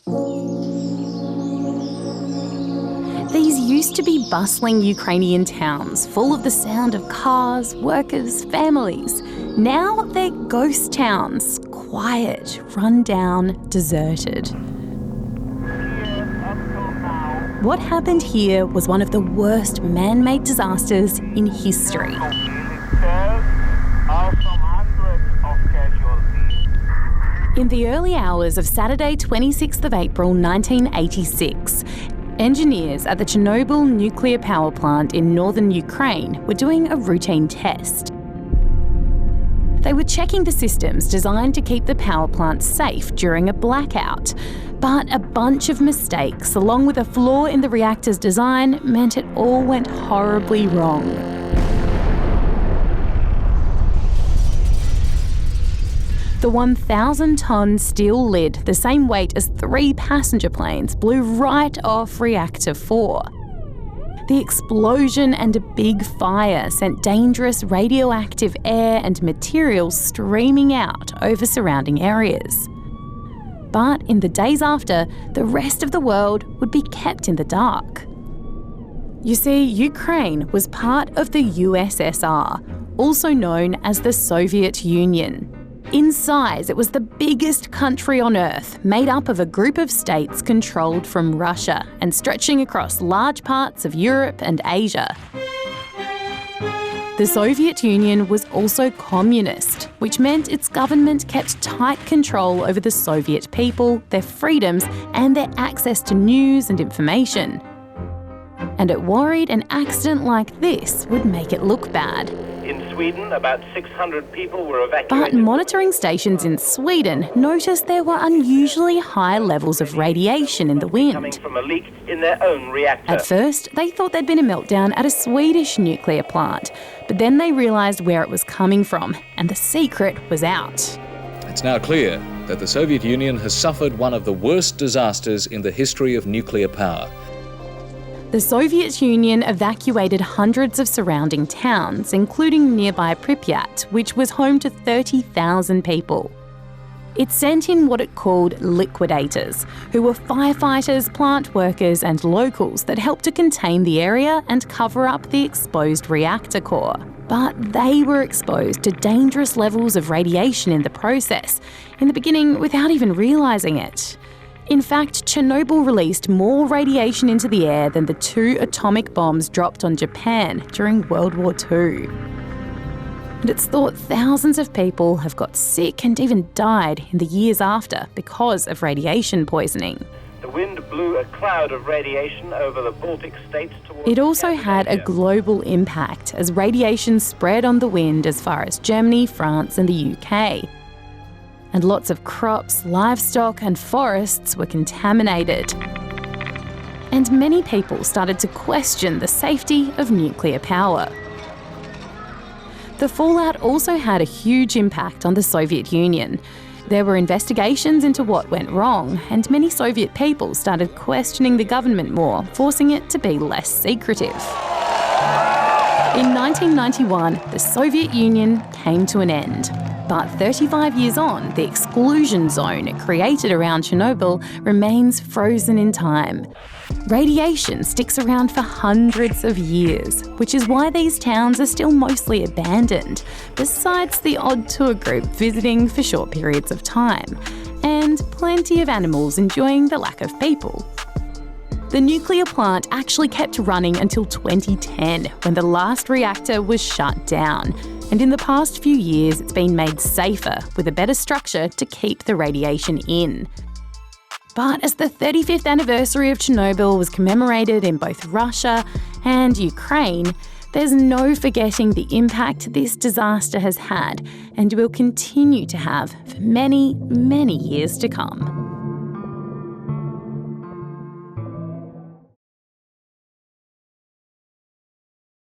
These used to be bustling Ukrainian towns, full of the sound of cars, workers, families. Now they're ghost towns, quiet, run down, deserted. What happened here was one of the worst man-made disasters in history. In the early hours of Saturday, 26th of April 1986, engineers at the Chernobyl nuclear power plant in northern Ukraine were doing a routine test. They were checking the systems designed to keep the power plant safe during a blackout. But a bunch of mistakes, along with a flaw in the reactor's design, meant it all went horribly wrong. The 1,000-tonne steel lid, the same weight as 3 passenger planes, blew right off Reactor 4. The explosion and a big fire sent dangerous radioactive air and materials streaming out over surrounding areas. But in the days after, the rest of the world would be kept in the dark. You see, Ukraine was part of the USSR, also known as the Soviet Union. In size, it was the biggest country on Earth, made up of a group of states controlled from Russia and stretching across large parts of Europe and Asia. The Soviet Union was also communist, which meant its government kept tight control over the Soviet people, their freedoms, and their access to news and information. And it worried an accident like this would make it look bad. In Sweden, about 600 people were evacuated. But monitoring stations in Sweden noticed there were unusually high levels of radiation in the wind. Coming from a leak in their own reactor. At first, they thought there'd been a meltdown at a Swedish nuclear plant, but then they realised where it was coming from, and the secret was out. It's now clear that the Soviet Union has suffered one of the worst disasters in the history of nuclear power. The Soviet Union evacuated hundreds of surrounding towns, including nearby Pripyat, which was home to 30,000 people. It sent in what it called liquidators, who were firefighters, plant workers and locals that helped to contain the area and cover up the exposed reactor core. But they were exposed to dangerous levels of radiation in the process, in the beginning without even realising it. In fact, Chernobyl released more radiation into the air than the 2 atomic bombs dropped on Japan during World War II. And it's thought thousands of people have got sick and even died in the years after because of radiation poisoning. The wind blew a cloud of radiation over the Baltic states towards... It also had a global impact as radiation spread on the wind as far as Germany, France and the UK. And lots of crops, livestock and forests were contaminated. And many people started to question the safety of nuclear power. The fallout also had a huge impact on the Soviet Union. There were investigations into what went wrong, and many Soviet people started questioning the government more, forcing it to be less secretive. In 1991, the Soviet Union came to an end. But 35 years on, the exclusion zone created around Chernobyl remains frozen in time. Radiation sticks around for hundreds of years, which is why these towns are still mostly abandoned, besides the odd tour group visiting for short periods of time, and plenty of animals enjoying the lack of people. The nuclear plant actually kept running until 2010, when the last reactor was shut down. And in the past few years, it's been made safer with a better structure to keep the radiation in. But as the 35th anniversary of Chernobyl was commemorated in both Russia and Ukraine, there's no forgetting the impact this disaster has had and will continue to have for many, many years to come.